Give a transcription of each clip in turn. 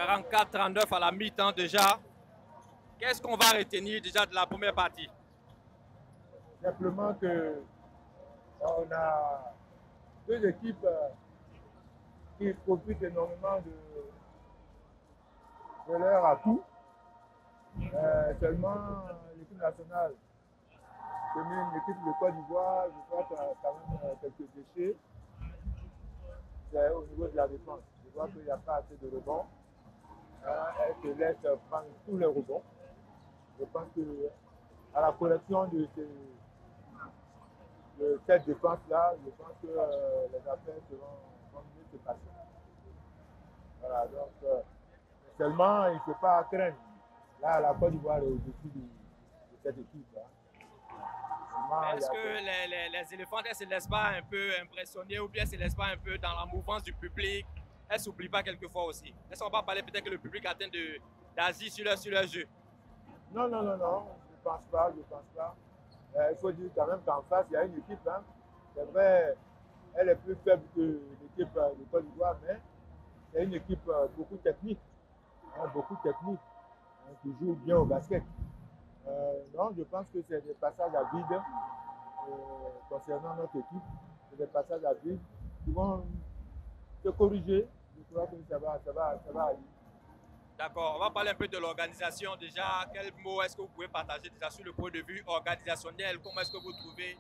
44-39 à la mi-temps déjà. Qu'est-ce qu'on va retenir déjà de la première partie? Simplement que on a deux équipes qui profitent énormément de leur atout. Seulement l'équipe nationale, l'équipe de Côte d'Ivoire, je crois qu'il y a quand même quelques déchets. C'est au niveau de la défense. Je vois qu'il n'y a pas assez de rebonds. Elle se laisse prendre tous les rebonds. Je pense qu'à la correction de cette défense-là, je pense que les affaires vont mieux se passer. Voilà, donc seulement il ne faut pas craindre. Là, la Côte d'Ivoire est au-dessus de cette équipe. Est-ce que les éléphants, elles ne se laissent pas un peu impressionner ou bien elles ne se laissent pas un peu dans la mouvance du public? Elles ne s'oublient pas quelquefois aussi. Est-ce qu'on va parler peut-être que le public atteint d'Asie sur leur jeu? Non, non, non, non, je ne pense pas, je pense pas. Il faut dire quand même qu'en face, il y a une équipe. Hein. C'est vrai, elle est plus faible que l'équipe de Côte d'Ivoire, mais c'est une équipe beaucoup technique. Hein, beaucoup technique, hein, qui joue bien au basket. Non, je pense que c'est des passages à vide concernant notre équipe. C'est des passages à vide qui vont se corriger. Je crois que ça va aller. D'accord, on va parler un peu de l'organisation déjà. Quel mot est-ce que vous pouvez partager déjà sur le point de vue organisationnel? Comment est-ce que vous trouvez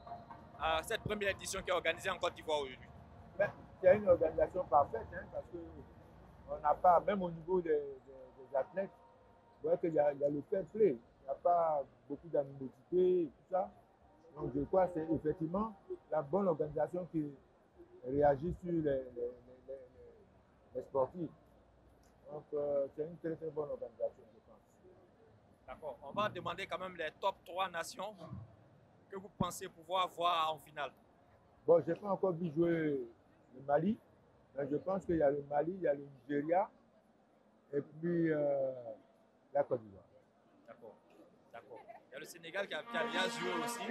cette première édition qui est organisée en Côte d'Ivoire aujourd'hui? C'est une organisation parfaite, hein, parce qu'on n'a pas, même au niveau des athlètes, vous voyez qu'il y a le fair play. Il n'y a pas beaucoup d'animosité et tout ça. Donc je crois que c'est effectivement la bonne organisation qui réagit sur les sportifs. Donc c'est une très très bonne organisation, je pense. D'accord. On va demander quand même les top 3 nations que vous pensez pouvoir voir en finale. Bon, je n'ai pas encore vu jouer le Mali, mais je pense qu'il y a le Mali, il y a le Nigeria et puis la Côte d'Ivoire. D'accord. D'accord. Il y a le Sénégal qui a bien joué aussi.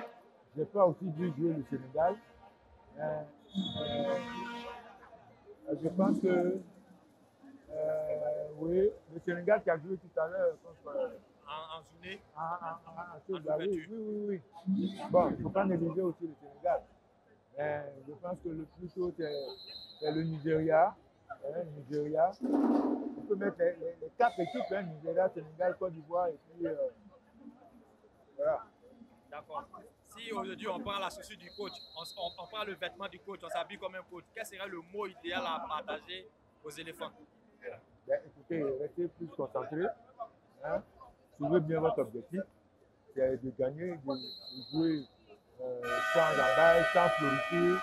Je n'ai pas aussi vu jouer le Sénégal. Je pense que oui, le Sénégal qui a joué tout à l'heure contre en journée. Oui. Bon, il ne faut pas négliger aussi le Sénégal. Mais je pense que le plus tôt, c'est le Nigeria. Nigeria. On peut mettre les 4 équipes, hein, Nigeria, Sénégal, Côte d'Ivoire et puis voilà. D'accord. Si aujourd'hui on prend la chaussure du coach, on prend le vêtement du coach, on s'habille comme un coach, quel serait le mot idéal à partager aux éléphants? Écoutez, restez plus concentrés. Hein. Suivez bien votre objectif. C'est de gagner, de jouer sans embâche, sans floriture,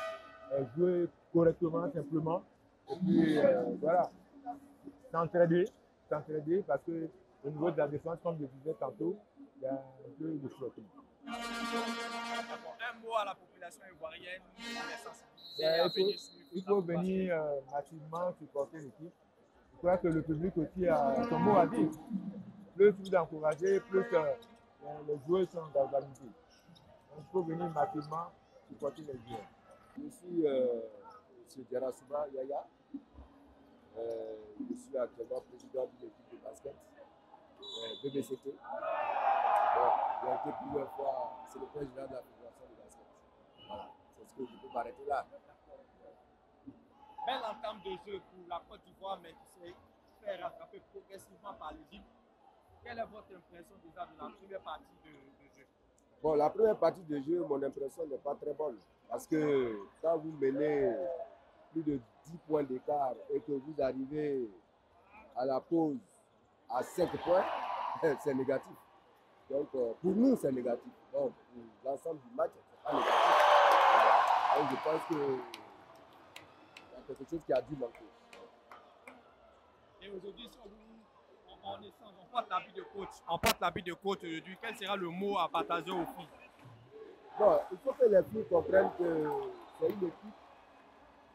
jouer correctement, simplement. Et puis voilà, s'entraider parce que au niveau de la défense, comme je disais tantôt, il y a un peu de flottement. Un mot à la population ivoirienne il faut venir massivement supporter l'équipe. Je crois que le public aussi a son mot à dire. Plus vous encouragez, plus les joueurs sont organisés. Donc il faut venir massivement supporter les joueurs. Je suis M. Djarasouba Yaya. Je suis actuellement président d'une équipe de basket, BBCT. J'ai été plusieurs fois, c'est le président de la fédération de basket. Voilà, c'est ce que je peux m'arrêter là. Belle entame de jeu pour la Côte d'Ivoire, mais qui s'est fait rattraper progressivement par l'Égypte. Quelle est votre impression déjà de la première partie de jeu? Bon, la première partie de jeu, mon impression n'est pas très bonne. Parce que quand vous menez plus de 10 points d'écart et que vous arrivez à la pause à 5 points, c'est négatif. Donc, pour nous, c'est négatif. Donc, pour l'ensemble du match, c'est pas négatif. Donc, je pense qu'il y a quelque chose qui a dû manquer. Et aujourd'hui, si on porte l'habit de coach, aujourd'hui, quel sera le mot à partager aux filles? Bon, il faut que les filles comprennent que c'est une équipe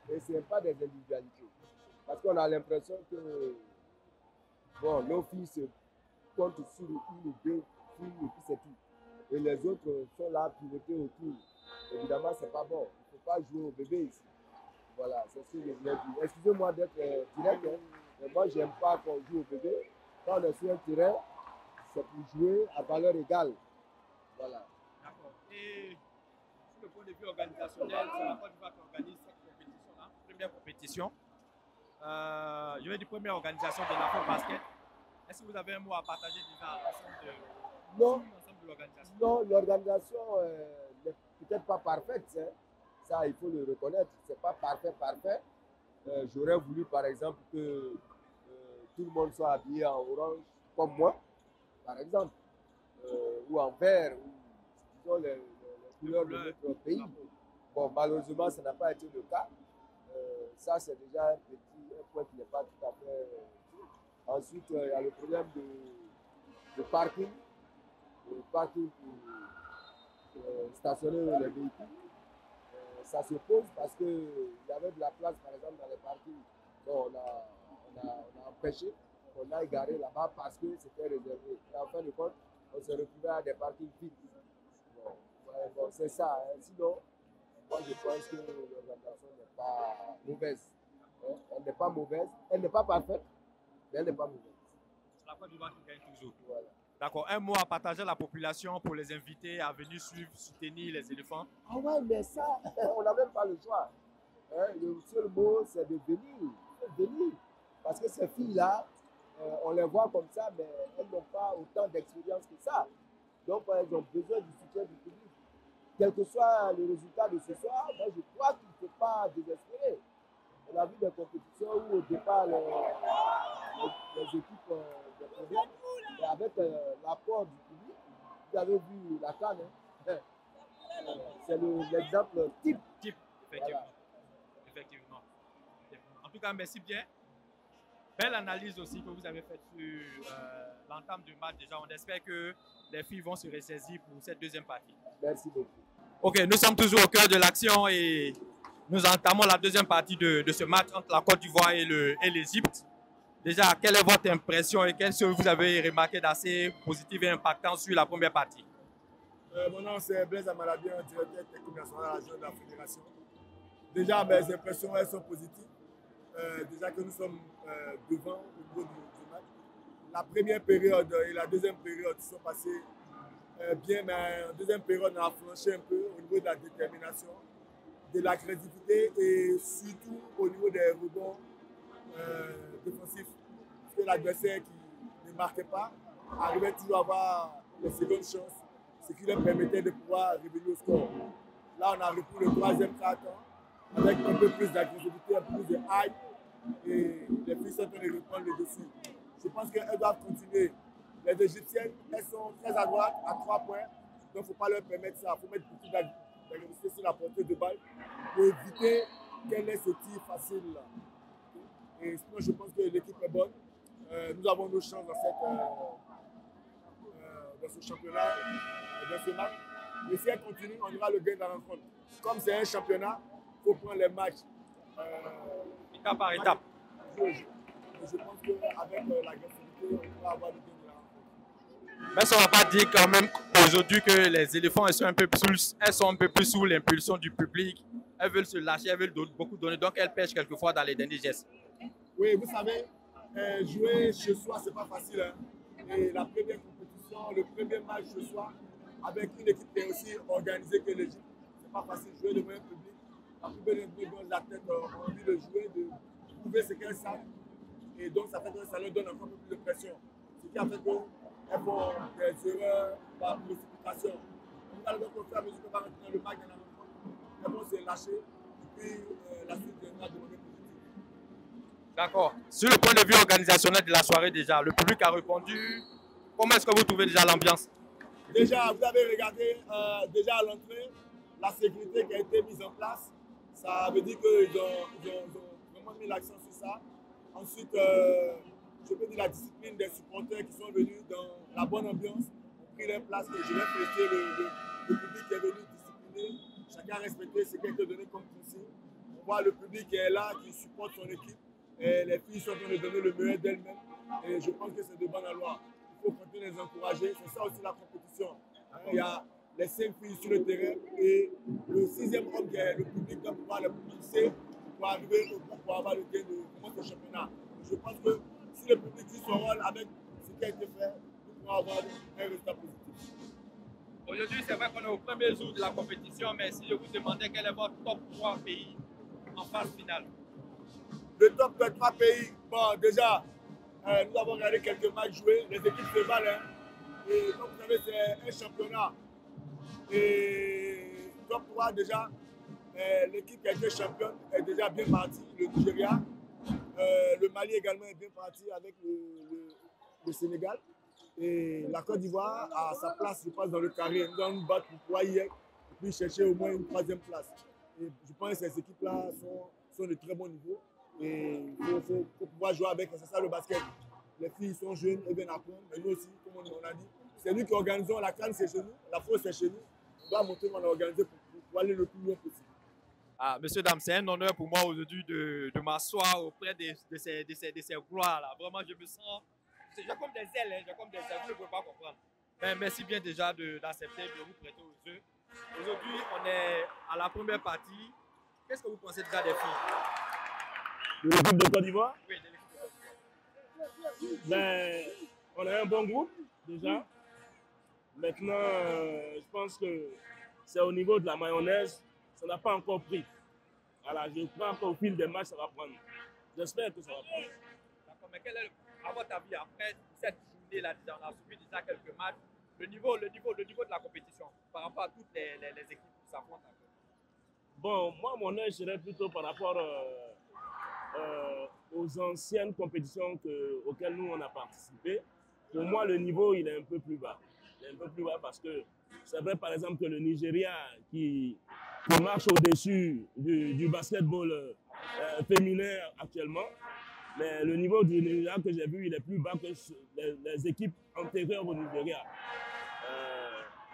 et ce n'est pas des individualités. Parce qu'on a l'impression que bon, nos filles se comptent sur une ou deux filles et puis c'est tout. Et les autres sont là à pivoter autour. Évidemment, ce n'est pas bon. Il ne faut pas jouer au bébé ici. Voilà, c'est ce que je voulais dire. Excusez-moi d'être direct, hein, Mais moi, je n'aime pas qu'on joue au bébé. Quand on est sur un terrain, c'est pour jouer à valeur égale. Voilà. D'accord. Et sur le point de vue organisationnel, c'est la Côte d'Ivoire qui organise cette compétition-là, première compétition. Je vais dire première organisation de l'Afro Basket. Est-ce que vous avez un mot à partager déjà ensemble de l'organisation? Non, l'organisation n'est peut-être pas parfaite. Hein. Ça, il faut le reconnaître. Ce n'est pas parfait. J'aurais voulu, par exemple, que tout le monde soit habillé en orange, comme moi, par exemple, ou en vert, ou disons les couleurs de notre pays. Bon, malheureusement, ça n'a pas été le cas. Ça, c'est déjà un point qui n'est pas tout à fait. Ensuite, il y a le problème de parking. Le parking pour stationner les véhicules. Ça se pose parce qu'il y avait de la place, par exemple, dans les parkings. Donc, on a empêché qu'on aille garer là-bas parce que c'était réservé. Et en fin de compte, on se retrouvait à des parkings vides. Bon, c'est ça. Hein. Sinon, moi, je pense que l'organisation n'est pas mauvaise. Hein. Elle n'est pas mauvaise. Elle n'est pas parfaite, mais elle n'est pas mauvaise. C'est la Côte d'Ivoire qui gagne toujours. Voilà. D'accord. Un mot à partager à la population pour les inviter à venir suivre, soutenir les éléphants. Ah ouais, mais ça, on n'a même pas le choix. Hein, le seul mot, c'est de venir. Parce que ces filles-là, on les voit comme ça, mais elles n'ont pas autant d'expérience que ça. Donc, elles ont besoin du soutien du public. Quel que soit le résultat de ce soir, moi, je crois qu'il ne faut pas désespérer. On a vu des compétitions où, au départ, les équipes des problèmes, et avec l'apport du public, vous avez vu la CAN, hein? C'est l'exemple type. Effectivement. Voilà. Effectivement. En tout cas, merci bien. Belle analyse aussi que vous avez faite sur l'entame du match. Déjà, on espère que les filles vont se ressaisir pour cette deuxième partie. Merci beaucoup. Ok, nous sommes toujours au cœur de l'action et nous entamons la deuxième partie de ce match entre la Côte d'Ivoire et l'Égypte. Déjà, quelle est votre impression et qu'est-ce que vous avez remarqué d'assez positif et impactant sur la première partie? Mon nom c'est Blaise Amalabian, directeur technique national à la jeune de la fédération. Déjà, mes impressions elles sont positives. Déjà que nous sommes devant au niveau du match. La première période et la deuxième période sont passées bien, mais en deuxième période, on a flanché un peu au niveau de la détermination, de la créativité et surtout au niveau des rebonds défensifs. Parce que l'adversaire qui ne marquait pas arrivait toujours à avoir les secondes chances, ce qui leur permettait de pouvoir revenir au score. Là, on a repris le troisième quart-temps avec un peu plus d'agressivité, un peu plus de hype et les filles sont en train de reprendre le dessus. Je pense qu'elles doivent continuer. Les Égyptiennes, elles sont très à droite, à 3 points, donc il ne faut pas leur permettre ça. Il faut mettre beaucoup d'agressivité sur la portée de balle pour éviter qu'elle ait ce tir facile là. Et sinon, je pense que l'équipe est bonne. Nous avons nos chances dans ce championnat, dans ce match. Mais si elle continue, on aura le gain de la rencontre. Comme c'est un championnat, il faut prendre les matchs étape par étape. Je pense qu'avec l'agressivité, on pourra avoir le gain de la rencontre. Mais ça ne va pas dire quand même aujourd'hui que les éléphants elles sont un peu plus sous l'impulsion du public. Elles veulent se lâcher, elles veulent beaucoup donner, donc elles pêchent quelquefois dans les derniers gestes. Oui, vous savez, jouer chez soi, c'est pas facile. Hein. Et la première compétition, le premier match ce soir, avec une équipe qui est aussi organisée que l'Égypte, c'est pas facile de jouer devant un public. La plupart des athlètes ont envie de jouer, de prouver ce qu'elles savent. Et donc, ça fait que ça leur donne encore plus de pression. Ce qui a fait qu'elles font des erreurs par précipitation. Donc, au fur et à mesure qu'on va rentrer dans le match, elles vont se lâcher. Et puis, la suite viendra de mauvais positif. D'accord. Sur le point de vue organisationnel de la soirée déjà, le public a répondu. Comment est-ce que vous trouvez déjà l'ambiance? Déjà, vous avez regardé déjà à l'entrée, la sécurité qui a été mise en place. Ça veut dire qu'ils ont vraiment mis l'accent sur ça. Ensuite, je peux dire la discipline des supporters qui sont venus dans la bonne ambiance, ont pris leur place. Et je vais féliciter le public qui est venu discipliné. Chacun a respecté ce qui a été donné comme consigne. On voit le public qui est là, qui supporte son équipe. Et les filles sont en train de donner le meilleur d'elles-mêmes. Et je pense que c'est de bonne loi. Il faut continuer à les encourager. C'est ça aussi la compétition. Il y a les 5 filles sur le terrain et le 6e homme qui est le public doit pouvoir les pousser pour arriver au bout pour avoir le gain de ce championnat. Je je pense que si le public joue son rôle avec ce qui a été fait, nous pourrons avoir un résultat positif. Aujourd'hui, c'est vrai qu'on est au premier jour de la compétition, mais si je vous demandais quel est votre top 3 pays en phase finale. Le top 3 pays, bon, déjà, nous avons regardé quelques matchs joués, les équipes se valent. Hein. Et comme vous savez, c'est un championnat. Et top 3, déjà, l'équipe qui a été championne est déjà bien partie, le Nigeria. Le Mali également est bien parti avec le Sénégal. Et la Côte d'Ivoire a sa place, je pense, dans le carré. Nous allons nous battre pour pouvoir y être et puis chercher au moins une 3e place. Et je pense que ces équipes-là sont de très bon niveau. Et il faut pouvoir jouer avec, c'est ça le basket. Les filles sont jeunes, elles viennent apprendre, mais nous aussi, comme on a dit, c'est nous qui organisons la CAN, c'est chez nous, la FO, c'est chez nous. On doit montrer qu'on a organisé pour aller le plus loin possible. Ah, monsieur Dam, c'est un honneur pour moi aujourd'hui de m'asseoir auprès de ces gloires-là. Vraiment, je me sens. J'ai comme des ailes, hein, j'ai comme des ailes, vous ne pouvez pas comprendre. Mais merci bien déjà d'accepter de vous prêter aux jeux. Aujourd'hui, on est à la première partie. Qu'est-ce que vous pensez déjà des filles? De l'équipe de Côte d'Ivoire? Oui, de l'équipe de Côte d'Ivoire. Ben, on a un bon groupe déjà. Maintenant, je pense que c'est au niveau de la mayonnaise, ça n'a pas encore pris. Voilà, je crois qu'au fil des matchs, ça va prendre. J'espère que ça va prendre. D'accord, mais quel est, à votre avis, après cette journée-là, on a subi déjà quelques matchs, le niveau de la compétition par rapport à toutes les équipes qui s'affrontent? Bon, moi, mon œil serait plutôt par rapport aux anciennes compétitions auxquelles nous, on a participé. Pour moi, le niveau, il est un peu plus bas. Il est un peu plus bas parce que c'est vrai, par exemple, que le Nigeria qui marche au-dessus du basketball féminin actuellement, mais le niveau du Nigeria que j'ai vu, il est plus bas que les équipes antérieures au Nigeria.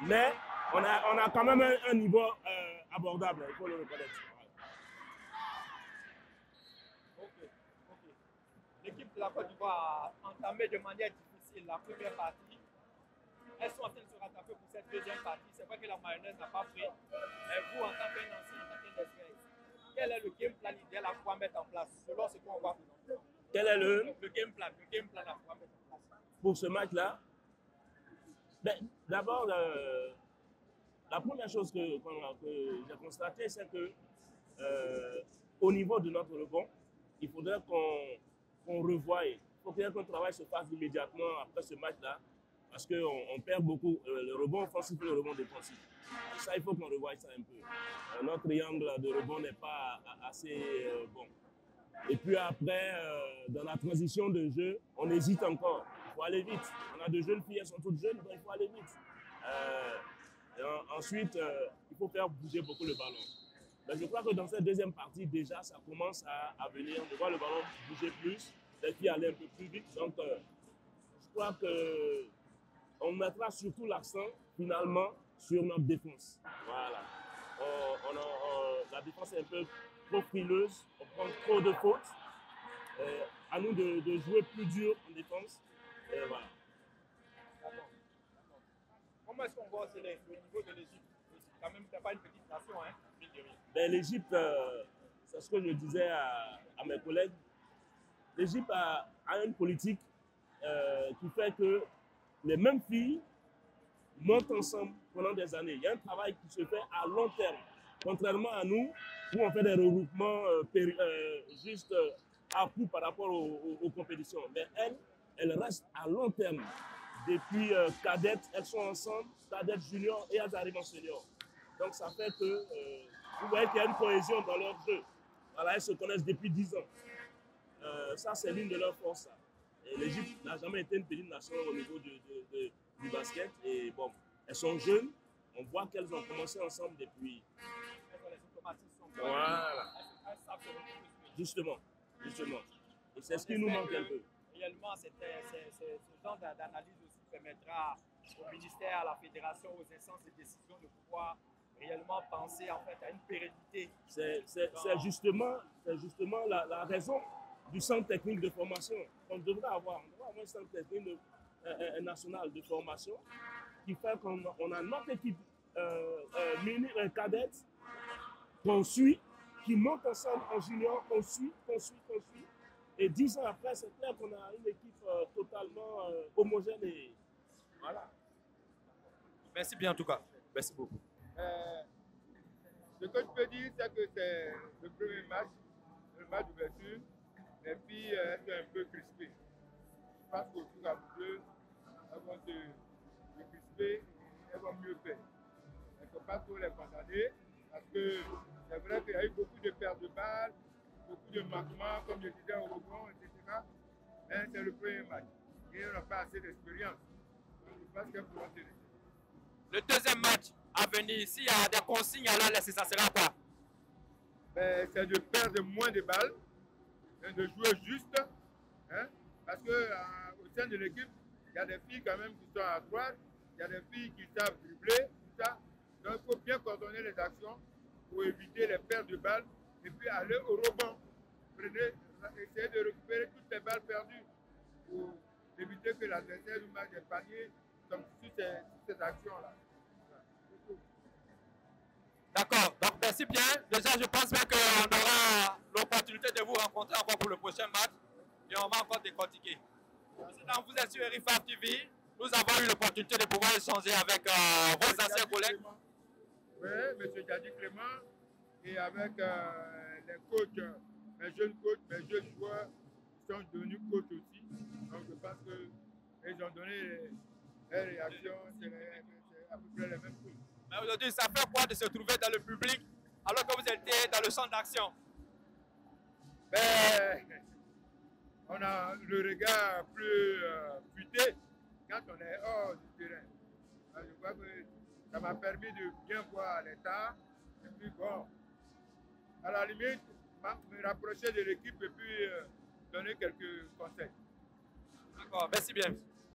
Mais on a quand même un niveau abordable, il faut le reconnaître. L'équipe de la Côte d'Ivoire a entamé de manière difficile la première partie. Elles sont en train de se rattraper pour cette deuxième partie. C'est vrai que la mayonnaise n'a pas pris. Mais vous, en tant qu'un ancien, en tant qu'un expert, quel est le game plan idéal à pouvoir mettre en place selon ce qu'on va présenter? Quel est le game plan à pouvoir mettre en place pour ce match-là? Ben, d'abord, la première chose que j'ai constatée, c'est que au niveau de notre rebond, il faudrait qu'on revoie. Il faut qu'un travail se fasse immédiatement après ce match-là, parce qu'on perd beaucoup le rebond offensif et le rebond défensif. Et ça, il faut qu'on revoie ça un peu. Notre triangle de rebond n'est pas assez bon. Et puis après, dans la transition de jeu, on hésite encore. Il faut aller vite. On a de jeunes filles, elles sont toutes jeunes, donc il faut aller vite. Ensuite, il faut faire bouger beaucoup le ballon. Mais je crois que dans cette deuxième partie, déjà, ça commence à venir. On voit le ballon bouger plus, les filles aller un peu plus vite. Donc, je crois qu'on mettra surtout l'accent, finalement, sur notre défense. Voilà. La défense est un peu trop frileuse, on prend trop de fautes. À nous de jouer plus dur en défense. Et voilà. Comment est-ce qu'on voit le niveau de l'Égypte? Quand même, c'est pas une petite nation, hein? Ben, l'Égypte, c'est ce que je disais à mes collègues. L'Égypte a une politique qui fait que les mêmes filles montent ensemble pendant des années. Il y a un travail qui se fait à long terme. Contrairement à nous, où on fait des regroupements juste à coup par rapport aux compétitions. Mais elles restent à long terme. Depuis cadettes, elles sont ensemble, cadettes juniors et elles arrivent en senior. Donc ça fait que vous voyez qu'il y a une cohésion dans leur jeu. Voilà, elles se connaissent depuis 10 ans. Ça, c'est l'une de leurs forces. Et l'Égypte n'a jamais été une petite nation au niveau du basket. Et bon, elles sont jeunes. On voit qu'elles ont commencé ensemble depuis. Voilà. Justement. Et c'est ce qui nous manque un peu. Réellement, ce genre d'analyse aussi permettra au ministère, à la fédération, aux instances de décision de pouvoir réellement penser en fait à une pérennité. C'est justement la raison du centre technique de formation qu'on devrait avoir. On devrait avoir un centre technique national de formation qui fait qu'on a notre équipe cadette qu'on suit, qui monte ensemble en junior, qu'on suit. Et 10 ans après, c'est clair qu'on a une équipe totalement homogène et voilà. Merci bien en tout cas. Merci beaucoup. Ce que je peux dire, c'est que c'est le premier match, le match d'ouverture. Les filles sont un peu crispées. Je pense qu'au fur et à mesure, elles vont se crisper et elles vont mieux faire. Il ne faut pas trop les condamner parce que c'est vrai qu'il y a eu beaucoup de pertes de balles, beaucoup de manquements, comme je disais, au rebond, etc. Mais c'est le premier match. Et on n'a pas assez d'expérience. Donc je pense qu'elles pourront se laisser. Le deuxième match à venir, s'il y a des consignes à leur laisser, ça sera quoi? C'est de perdre moins de balles, de jouer juste, hein, parce qu'au sein de l'équipe, il y a des filles quand même qui sont à droite, il y a des filles qui savent dribbler, tout ça. Donc il faut bien coordonner les actions pour éviter les pertes de balles et puis aller au rebond. Essayer de récupérer toutes les balles perdues pour éviter que l'adversaire nous marque des paniers comme sur ces actions-là. D'accord, donc merci bien. Déjà, je pense bien qu'on aura l'opportunité de vous rencontrer encore pour le prochain match et on va encore décortiquer. Maintenant, vous êtes sur RIFAF TV. Nous avons eu l'opportunité de pouvoir échanger avec vos anciens collègues. Oui, M. Jadi Clément et avec les coachs, mes jeunes coachs, mes jeunes joueurs qui sont devenus coachs aussi. Donc je pense qu'ils ont donné les réactions, c'est à peu près les mêmes choses. Mais aujourd'hui, ça fait quoi de se trouver dans le public alors que vous étiez dans le champ d'action? Ben, on a le regard plus fuité quand on est hors du terrain. Alors, je crois que ça m'a permis de bien voir l'état. Et puis bon, à la limite, me rapprocher de l'équipe et puis donner quelques conseils. D'accord, merci bien.